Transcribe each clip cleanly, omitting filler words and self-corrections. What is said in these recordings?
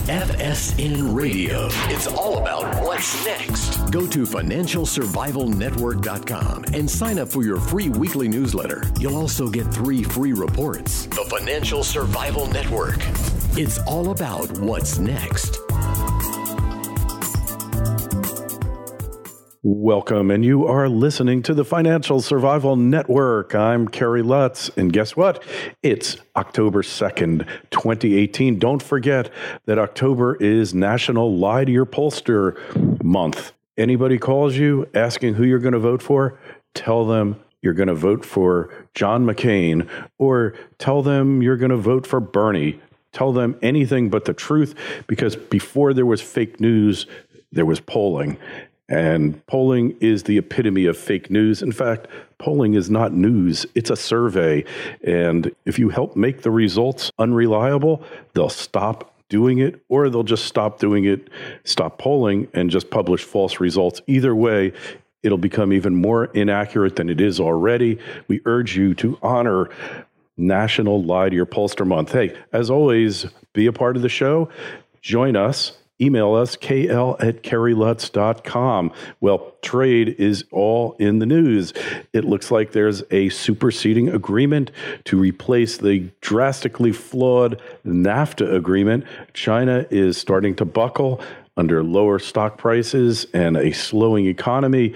FSN Radio. It's all about what's next. Go to financialsurvivalnetwork.com and sign up for your free weekly newsletter. You'll also get 3 free reports. The Financial Survival Network. It's all about what's next. Welcome, and you are listening to the Financial Survival Network. I'm Kerry Lutz, and guess what? It's October 2nd, 2018. Don't forget that October is National Lie to Your Pollster Month. Anybody calls you asking who you're going to vote for, tell them you're going to vote for John McCain, or tell them you're going to vote for Bernie. Tell them anything but the truth, because before there was fake news, there was polling. And polling is the epitome of fake news. In fact, polling is not news. It's a survey. And if you help make the results unreliable, they'll stop doing it, or they'll just stop doing it, stop polling, and just publish false results. Either way, it'll become even more inaccurate than it is already. We urge you to honor National Lie to Your Pollster Month. Hey, as always, be a part of the show. Join us. Email us, kl@kerrylutz.com. Well, trade is all in the news. It looks like there's a superseding agreement to replace the drastically flawed NAFTA agreement. China is starting to buckle under lower stock prices and a slowing economy.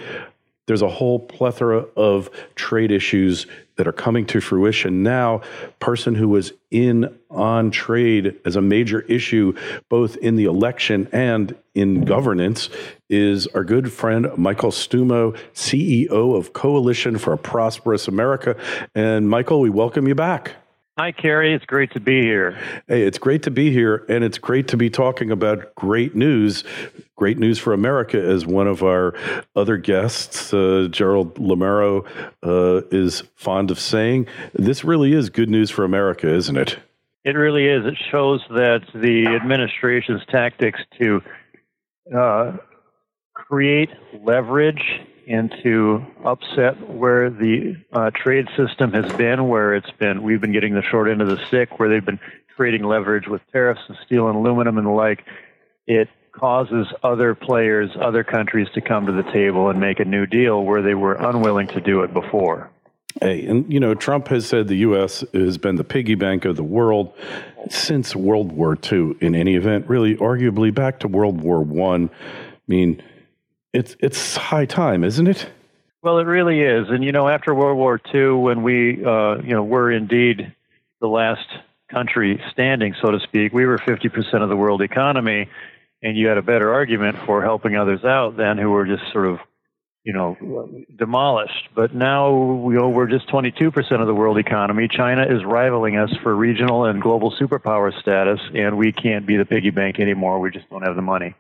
There's a whole plethora of trade issues that are coming to fruition now. Person who was in on trade as a major issue, both in the election and in governance, is our good friend Michael Stumo, CEO of Coalition for a Prosperous America. And Michael, we welcome you back. Hi, Kerry. It's great to be here. Hey, it's great to be here, and it's great to be talking about great news for America, as one of our other guests, Gerald Lamero, is fond of saying. This really is good news for America, isn't it? It really is. It shows that the administration's tactics to create leverage and to upset where the trade system has been, we've been getting the short end of the stick, where they've been creating leverage with tariffs and steel and aluminum and the like. It causes other players, other countries to come to the table and make a new deal where they were unwilling to do it before. Hey, and Trump has said the U.S. has been the piggy bank of the world since World War II, in any event, really arguably back to World War I. I mean, it's high time, isn't it? Well, it really is. And, after World War II, when we, were indeed the last country standing, so to speak, we were 50% of the world economy, and you had a better argument for helping others out than who were just sort of, demolished. But now we're just 22% of the world economy. China is rivaling us for regional and global superpower status, and we can't be the piggy bank anymore. We just don't have the money.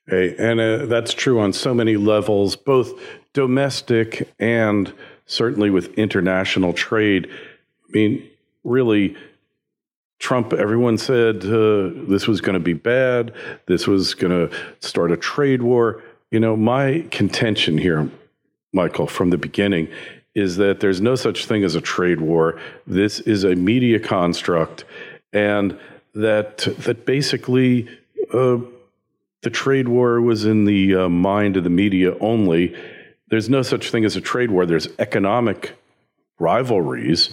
Hey, and that's true on so many levels, both domestic and certainly with international trade. I mean, really, Trump, everyone said this was going to be bad. This was going to start a trade war. My contention here, Michael, from the beginning, is that there's no such thing as a trade war. This is a media construct, and that basically the trade war was in the mind of the media only. There's no such thing as a trade war. There's economic rivalries,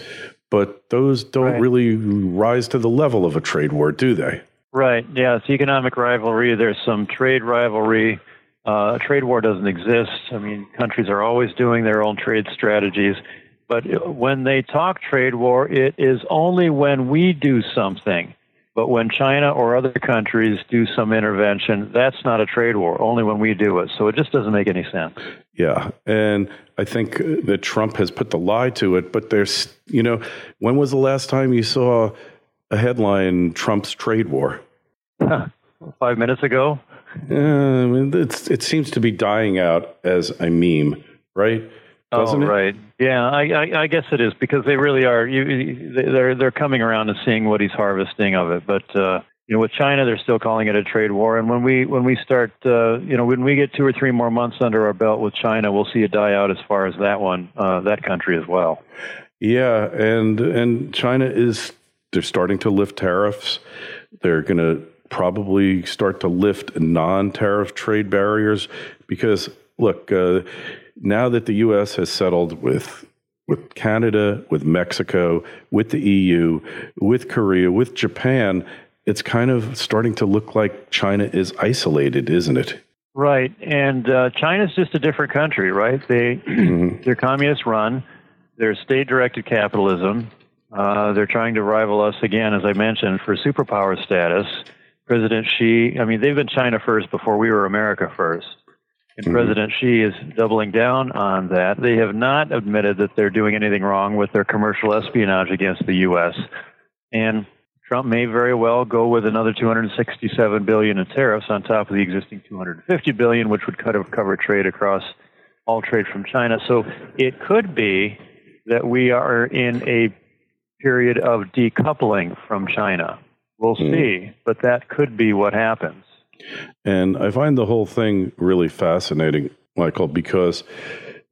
but those don't really rise to the level of a trade war, do they? Right. Yeah, it's economic rivalry. There's some trade rivalry. A trade war doesn't exist. I mean, countries are always doing their own trade strategies. But when they talk trade war, it is only when we do something. But when China or other countries do some intervention, that's not a trade war, only when we do it. So it just doesn't make any sense. Yeah. And I think that Trump has put the lie to it. But there's, when was the last time you saw a headline, Trump's trade war? 5 minutes ago. It seems to be dying out as a meme, right? Doesn't it? Right. Yeah, I guess it is, because they really are. They're coming around and seeing what he's harvesting of it. But with China, they're still calling it a trade war. And when we start, when we get 2 or 3 more months under our belt with China, we'll see it die out as far as that country as well. Yeah, and China they're starting to lift tariffs. They're going to probably start to lift non-tariff trade barriers? Because, look, now that the U.S. has settled with Canada, with Mexico, with the EU, with Korea, with Japan, it's kind of starting to look like China is isolated, isn't it? Right. And China's just a different country, right? They're communist run. They're state-directed capitalism. They're trying to rival us again, as I mentioned, for superpower status. President Xi, they've been China first before we were America first. And President Xi is doubling down on that. They have not admitted that they're doing anything wrong with their commercial espionage against the U.S. And Trump may very well go with another $267 billion in tariffs on top of the existing $250 billion, which would cover trade across all trade from China. So it could be that we are in a period of decoupling from China. We'll see, but that could be what happens. And I find the whole thing really fascinating, Michael, because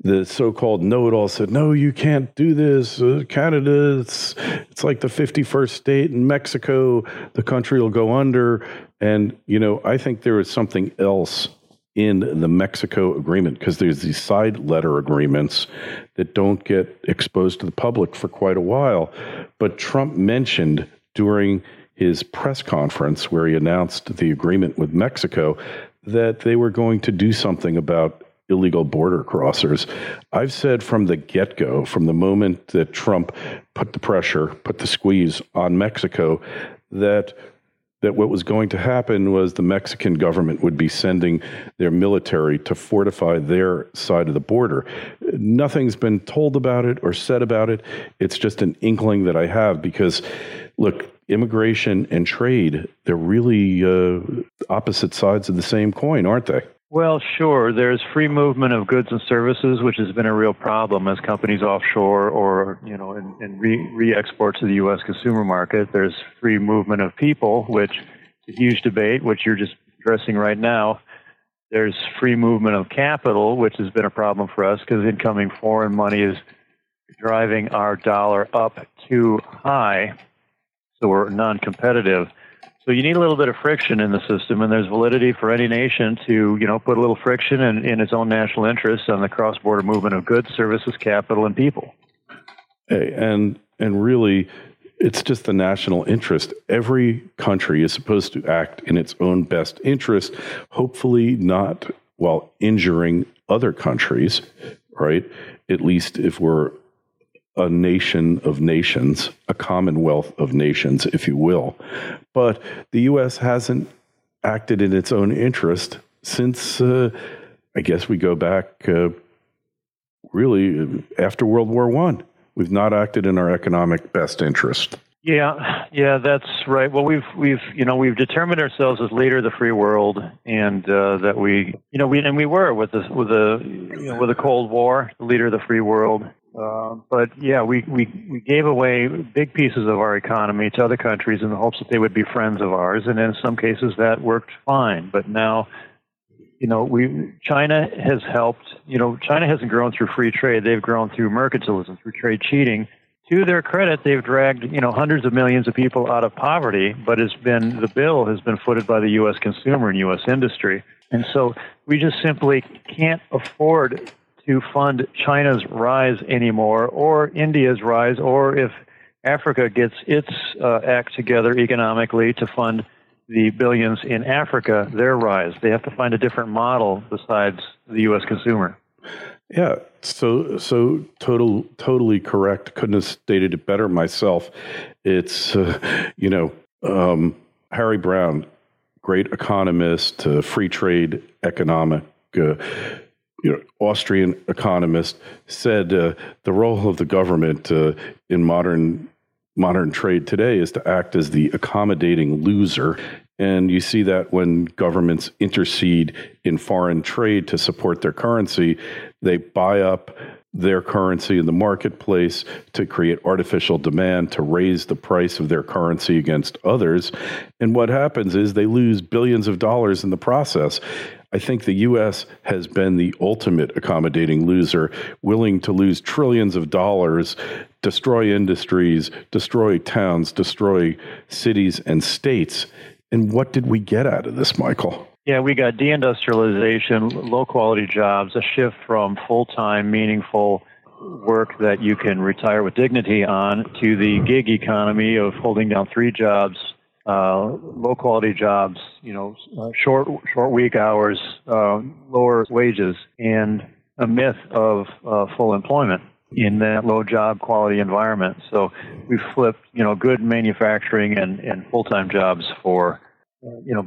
the so-called know-it-all said, no, you can't do this. Canada, it's like the 51st state, in Mexico, the country will go under. And, I think there is something else in the Mexico agreement, because there's these side letter agreements that don't get exposed to the public for quite a while. But Trump mentioned during his press conference where he announced the agreement with Mexico that they were going to do something about illegal border crossers. I've said from the get-go, from the moment that Trump put the squeeze on Mexico, that what was going to happen was the Mexican government would be sending their military to fortify their side of the border. Nothing's been told about it or said about it. It's just an inkling that I have because, look, immigration and trade, they're really opposite sides of the same coin, aren't they? Well, sure. There's free movement of goods and services, which has been a real problem as companies offshore or, and re-export to the U.S. consumer market. There's free movement of people, which is a huge debate, which you're just addressing right now. There's free movement of capital, which has been a problem for us because incoming foreign money is driving our dollar up too high, so we're non-competitive. So you need a little bit of friction in the system, and there's validity for any nation to, put a little friction in its own national interests on the cross-border movement of goods, services, capital, and people. Hey, and really, it's just the national interest. Every country is supposed to act in its own best interest, hopefully not while injuring other countries, right? At least if we're a nation of nations, a commonwealth of nations, if you will. But the U.S. hasn't acted in its own interest since, I guess we go back really after World War I. We've not acted in our economic best interest. Yeah, that's right. Well, we've determined ourselves as leader of the free world, and that we were with the Cold War, the leader of the free world. But yeah, we gave away big pieces of our economy to other countries in the hopes that they would be friends of ours, and in some cases that worked fine. But now, China has helped. China hasn't grown through free trade; they've grown through mercantilism, through trade cheating. To their credit, they've dragged hundreds of millions of people out of poverty, but the bill has been footed by the U.S. consumer and U.S. industry, and so we just simply can't afford to fund China's rise anymore, or India's rise, or if Africa gets its act together economically to fund the billions in Africa, their rise. They have to find a different model besides the U.S. consumer. Yeah, so totally correct. Couldn't have stated it better myself. It's, Harry Brown, great economist, free trade economic, Austrian economist, said the role of the government in modern trade today is to act as the accommodating loser. And you see that when governments intercede in foreign trade to support their currency, they buy up their currency in the marketplace to create artificial demand, to raise the price of their currency against others. And what happens is they lose billions of dollars in the process. I think the U.S. has been the ultimate accommodating loser, willing to lose trillions of dollars, destroy industries, destroy towns, destroy cities and states. And what did we get out of this, Michael? Yeah, we got deindustrialization, low-quality jobs, a shift from full-time, meaningful work that you can retire with dignity on to the gig economy of holding down 3 jobs, low-quality jobs, short week hours, lower wages, and a myth of full employment in that low job quality environment. So we flipped, good manufacturing and full-time jobs for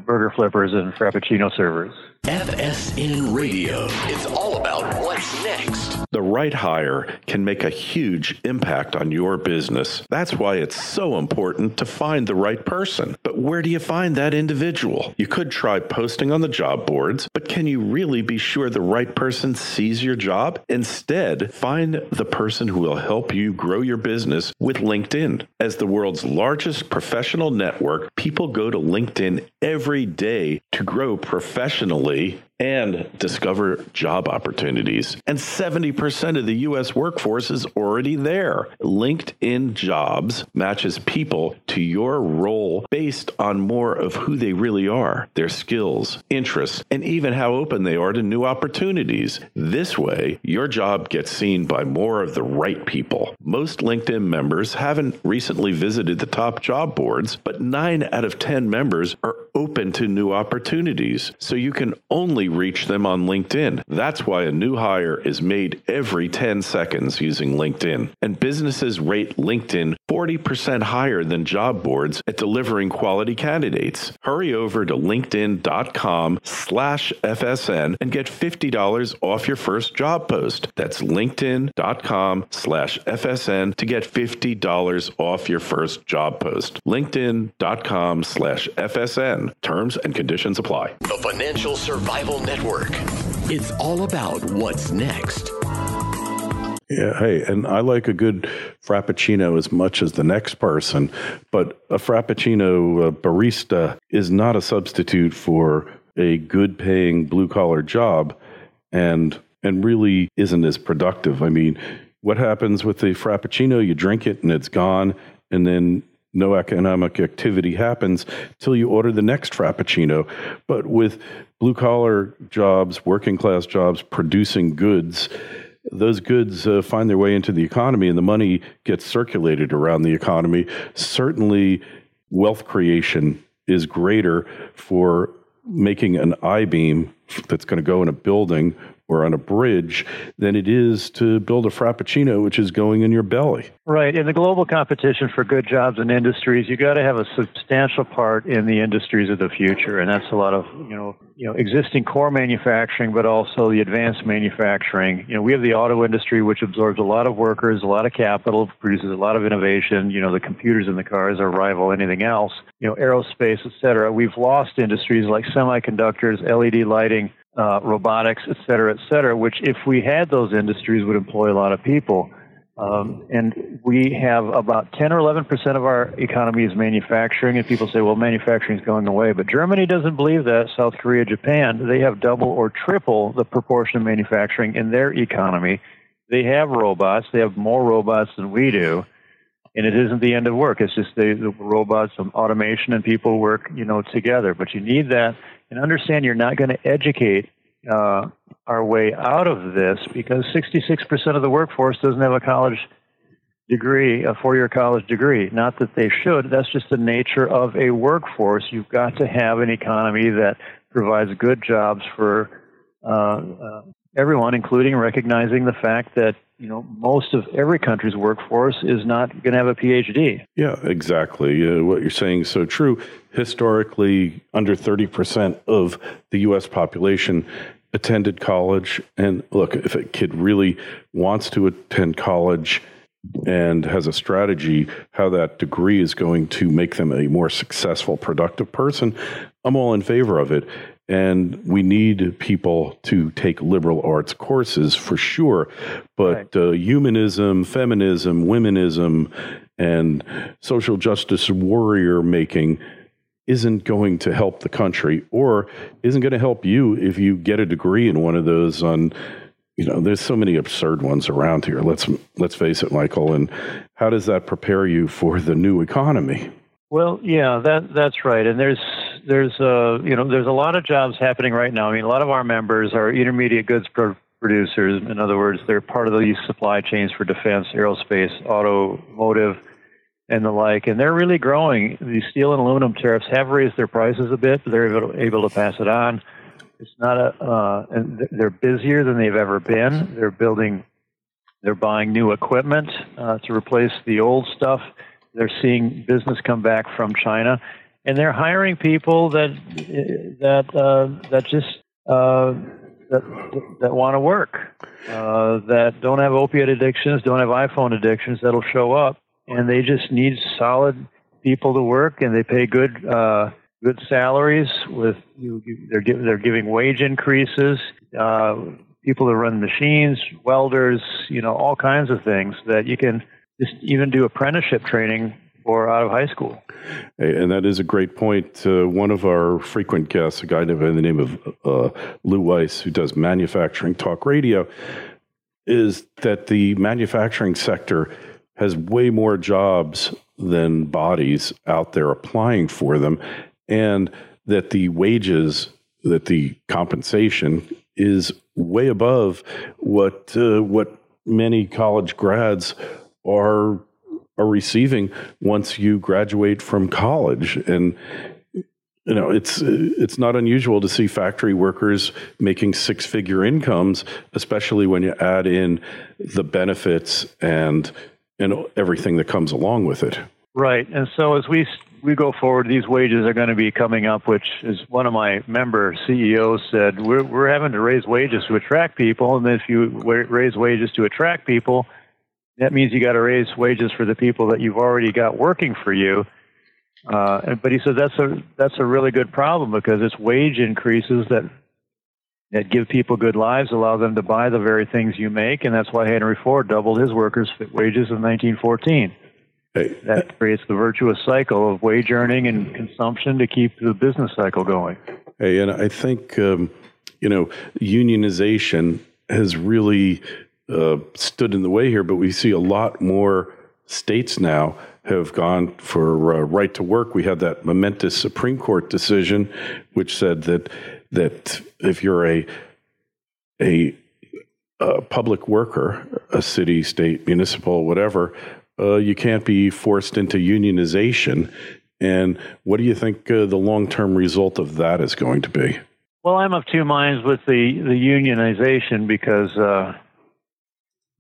burger flippers and Frappuccino servers. FSN Radio. It's all about what's next. The right hire can make a huge impact on your business. That's why it's so important to find the right person. But where do you find that individual? You could try posting on the job boards, but can you really be sure the right person sees your job? Instead, find the person who will help you grow your business with LinkedIn. As the world's largest professional network, people go to LinkedIn every day to grow professionally and discover job opportunities. And 70% of the U.S. workforce is already there. LinkedIn Jobs matches people to your role based on more of who they really are, their skills, interests, and even how open they are to new opportunities. This way, your job gets seen by more of the right people. Most LinkedIn members haven't recently visited the top job boards, but 9 out of 10 members are open to new opportunities. So you can only reach them on LinkedIn. That's why a new hire is made every 10 seconds using LinkedIn. And businesses rate LinkedIn 40% higher than job boards at delivering quality candidates. Hurry over to linkedin.com/FSN and get $50 off your first job post. That's linkedin.com/FSN to get $50 off your first job post. LinkedIn.com/FSN. Terms and conditions apply. The Financial Survival Network. It's all about what's next. Yeah, hey, and I like a good Frappuccino as much as the next person, but a Frappuccino barista is not a substitute for a good-paying blue-collar job and really isn't as productive. I mean, what happens with the Frappuccino? You drink it and it's gone, and then no economic activity happens till you order the next Frappuccino. But with blue-collar jobs, working-class jobs, producing goods, those goods find their way into the economy and the money gets circulated around the economy. Certainly, wealth creation is greater for making an I-beam that's going to go in a building or on a bridge than it is to build a Frappuccino, which is going in your belly. Right. In the global competition for good jobs and industries, you got to have a substantial part in the industries of the future. And that's a lot of, existing core manufacturing, but also the advanced manufacturing. We have the auto industry, which absorbs a lot of workers, a lot of capital, produces a lot of innovation. The computers in the cars are rival anything else, aerospace, et cetera. We've lost industries like semiconductors, LED lighting, robotics, et cetera, which if we had those industries would employ a lot of people. And we have about 10 or 11% of our economy is manufacturing, and people say, well, manufacturing is going away. But Germany doesn't believe that. South Korea, Japan, they have double or triple the proportion of manufacturing in their economy. They have robots. They have more robots than we do. And it isn't the end of work. It's just the robots, some automation, and people work, together. But you need that. And understand you're not going to educate our way out of this because 66% of the workforce doesn't have a college degree, a 4-year college degree. Not that they should. That's just the nature of a workforce. You've got to have an economy that provides good jobs for everyone, including recognizing the fact that most of every country's workforce is not going to have a PhD. Yeah, exactly. What you're saying is so true. Historically, under 30% of the U.S. population attended college. And look, if a kid really wants to attend college and has a strategy how that degree is going to make them a more successful, productive person, I'm all in favor of it. And we need people to take liberal arts courses for sure. But humanism, feminism, womenism, and social justice warrior making isn't going to help the country or isn't going to help you if you get a degree in one of those on, there's so many absurd ones around here. Let's face it, Michael. And how does that prepare you for the new economy? Well, yeah, that's right. And there's there's a lot of jobs happening right now. I mean, a lot of our members are intermediate goods producers. In other words, they're part of these supply chains for defense, aerospace, automotive, and the like. And they're really growing. The steel and aluminum tariffs have raised their prices a bit, but they're able to pass it on. It's not and they're busier than they've ever been. They're buying new equipment to replace the old stuff. They're seeing business come back from China, and they're hiring people that want to work, that don't have opiate addictions, don't have iPhone addictions. That'll show up, and they just need solid people to work, and they pay good salaries. They're giving wage increases. People that run machines, welders, all kinds of things that you can just even do apprenticeship training for out of high school. And that is a great point. One of our frequent guests, a guy by the name of Lou Weiss, who does manufacturing talk radio, is that the manufacturing sector has way more jobs than bodies out there applying for them, and that the wages, that the compensation is way above what many college grads are receiving once you graduate from college. And it's not unusual to see factory workers making six-figure incomes, especially when you add in the benefits and everything that comes along with it. Right. And so as we go forward, these wages are going to be coming up, which is one of my member CEOs said, we're having to raise wages to attract people. And if you raise wages to attract people, that means you got to raise wages for the people that you've already got working for you. But he said that's a really good problem, because it's wage increases that give people good lives, allow them to buy the very things you make, and that's why Henry Ford doubled his workers' wages in 1914. That creates the virtuous cycle of wage earning and consumption to keep the business cycle going. Hey, and I think unionization has really stood in the way here, but we see a lot more states now have gone for right to work. We had that momentous Supreme Court decision, which said that if you're a public worker, a city, state, municipal, whatever, you can't be forced into unionization. And what do you think the long-term result of that is going to be? Well, I'm of two minds with the unionization, because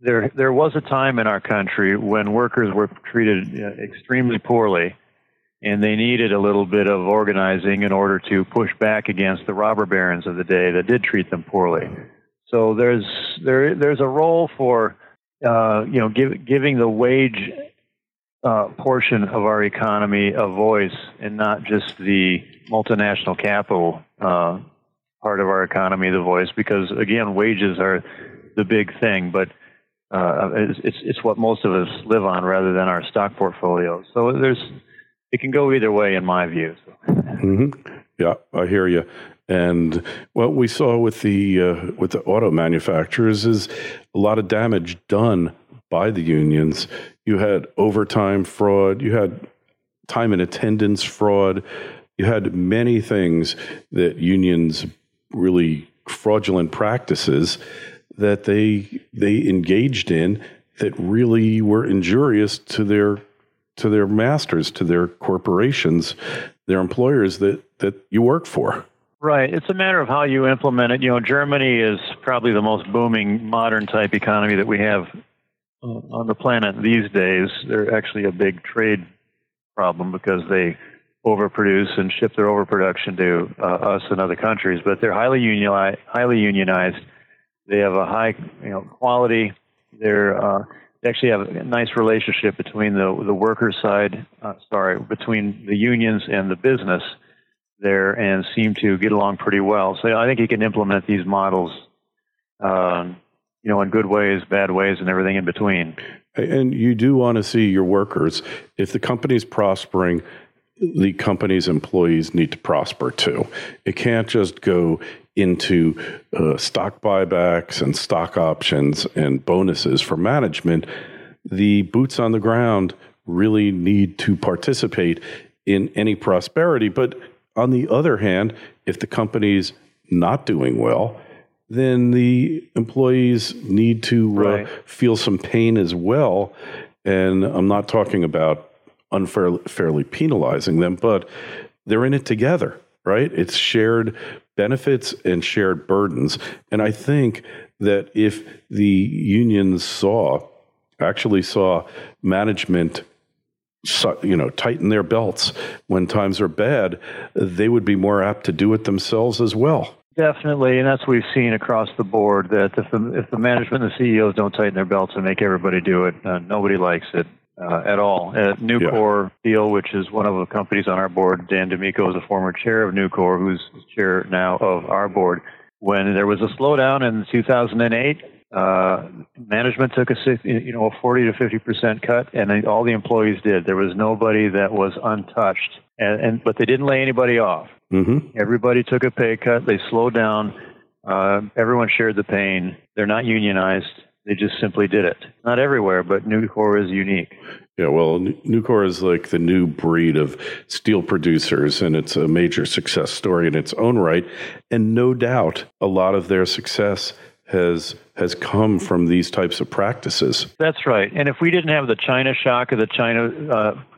there was a time in our country when workers were treated extremely poorly, and they needed a little bit of organizing in order to push back against the robber barons of the day that did treat them poorly. So there's a role for giving the wage portion of our economy a voice, and not just the multinational capital part of our economy the voice, because again, wages are the big thing, but it's what most of us live on rather than our stock portfolio. So it can go either way in my view. So. Mm-hmm. Yeah, I hear you. And what we saw with the auto manufacturers is a lot of damage done by the unions. You had overtime fraud, you had time and attendance fraud, you had many things that unions, really fraudulent practices that they engaged in that really were injurious to their masters, to their corporations, their employers that you work for. Right. It's a matter of how you implement it. Germany is probably the most booming modern type economy that we have on the planet these days. They're actually a big trade problem because they overproduce and ship their overproduction to us and other countries. But they're highly unionized. They have a high quality. They actually have a nice relationship between the worker side, between the unions and the business there, and seem to get along pretty well. So I think you can implement these models, in good ways, bad ways, and everything in between. And you do want to see your workers, if the company's prospering, the company's employees need to prosper too. It can't just go into stock buybacks and stock options and bonuses for management. The boots on the ground really need to participate in any prosperity, but on the other hand, if the company's not doing well, then the employees need to feel some pain as well. And I'm not talking about unfairly penalizing them, but they're in it together, right? It's shared benefits and shared burdens. And I think that if the unions actually saw management tighten their belts when times are bad, they would be more apt to do it themselves as well. Definitely, and that's what we've seen across the board, that if the management and the CEOs don't tighten their belts and make everybody do it, nobody likes it at all. At Nucor Steel, which is one of the companies on our board, Dan D'Amico is a former chair of Nucor, who's chair now of our board. When there was a slowdown in 2008, management took a 40 to 50% cut, and all the employees did. There was nobody that was untouched, but they didn't lay anybody off. Mm-hmm. Everybody took a pay cut. They slowed down. Everyone shared the pain. They're not unionized. They just simply did it. Not everywhere, but Nucor is unique. Yeah, well, Nucor is like the new breed of steel producers, and it's a major success story in its own right. And no doubt, a lot of their success has come from these types of practices. That's right. And if we didn't have the China shock of the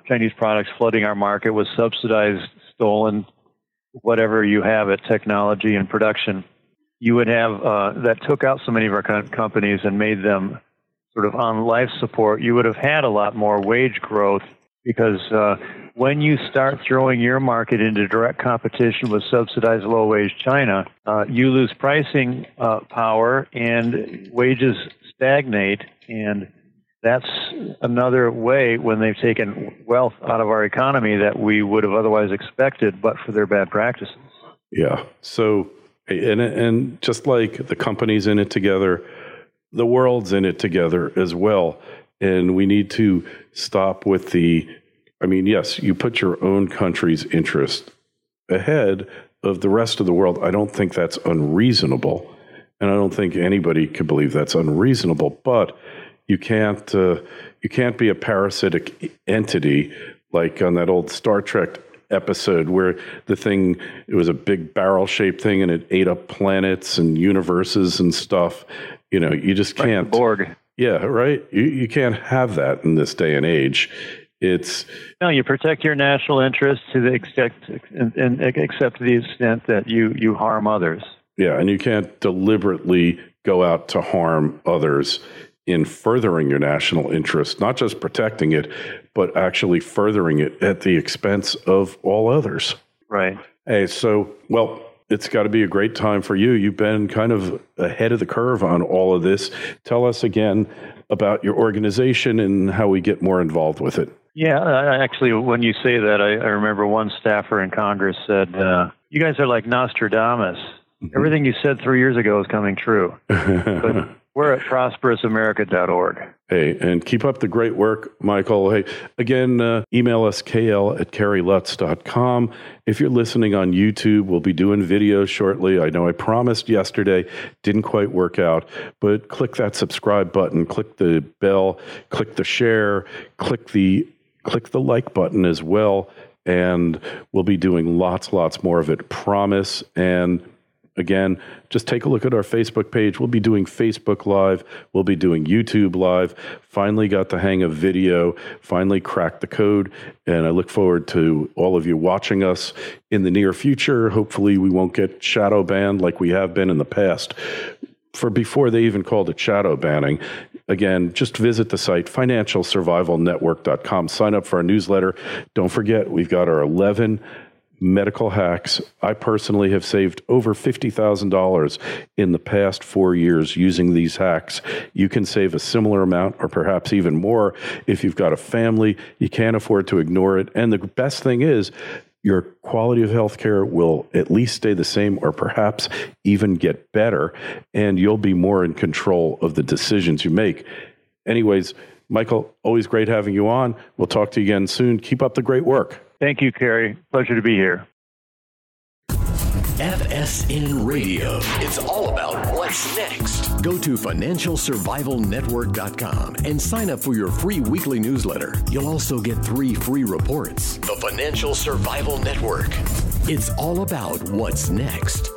Chinese products flooding our market with subsidized, stolen, whatever you have at technology and production, you would have that took out so many of our companies and made them sort of on life support. You would have had a lot more wage growth, because when you start throwing your market into direct competition with subsidized low-wage China, you lose pricing power and wages stagnate, and that's another way when they've taken wealth out of our economy that we would have otherwise expected, but for their bad practices. Yeah. So, and just like the company's in it together, the world's in it together as well. And we need to stop with yes, you put your own country's interest ahead of the rest of the world. I don't think that's unreasonable. And I don't think anybody could believe that's unreasonable, but you can't be a parasitic entity like on that old Star Trek episode where it was a big barrel-shaped thing and it ate up planets and universes and stuff. You just can't. Like the Borg. Yeah, right. You can't have that in this day and age. You protect your national interests to the extent, and except to the extent that you harm others. Yeah, and you can't deliberately go out to harm others in furthering your national interest, not just protecting it, but actually furthering it at the expense of all others. Right. Hey, it's got to be a great time for you. You've been kind of ahead of the curve on all of this. Tell us again about your organization and how we get more involved with it. Yeah, actually, when you say that, I remember one staffer in Congress said, you guys are like Nostradamus. Mm-hmm. Everything you said 3 years ago is coming true. But we're at prosperousamerica.org. Hey, and keep up the great work, Michael. Hey, again, email us, kl@kerrylutz.com. If you're listening on YouTube, we'll be doing videos shortly. I know I promised yesterday, didn't quite work out, but click that subscribe button, click the bell, click the share, click the like button as well, and we'll be doing lots more of it, promise. And again, just take a look at our Facebook page. We'll be doing Facebook Live. We'll be doing YouTube Live. Finally got the hang of video. Finally cracked the code. And I look forward to all of you watching us in the near future. Hopefully we won't get shadow banned like we have been in the past. For before they even called it shadow banning. Again, just visit the site, financialsurvivalnetwork.com. Sign up for our newsletter. Don't forget, we've got our 11 medical hacks. I personally have saved over $50,000 in the past 4 years using these hacks. You can save a similar amount or perhaps even more if you've got a family. You can't afford to ignore it. And the best thing is, your quality of health care will at least stay the same or perhaps even get better, and you'll be more in control of the decisions you make. Anyways, Michael, always great having you on. We'll talk to you again soon. Keep up the great work. Thank you, Kerry. Pleasure to be here. FSN Radio. It's all about what's next. Go to financialsurvivalnetwork.com and sign up for your free weekly newsletter. You'll also get 3 free reports. The Financial Survival Network. It's all about what's next.